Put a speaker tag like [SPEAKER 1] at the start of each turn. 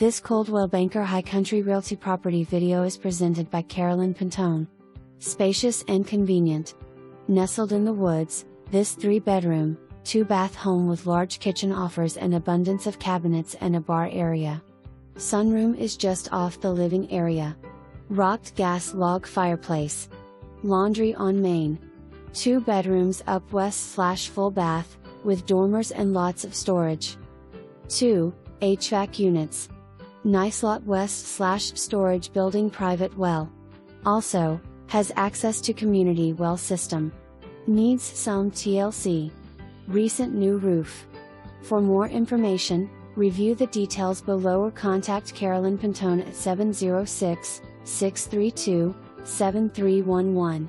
[SPEAKER 1] This Coldwell Banker High Country Realty property video is presented by Carolyn Ponton. Spacious and convenient. Nestled in the woods, this 3-bedroom, 2-bath home with large kitchen offers an abundance of cabinets and a bar area. Sunroom is just off the living area. Rocked gas log fireplace. Laundry on main. 2 bedrooms up west/full bath, with dormers and lots of storage. 2 HVAC units. Nice lot west/storage building private well. Also, has access to community well system. Needs some TLC. Recent new roof. For more information, review the details below or contact Carolyn Ponton at 706-632-7311.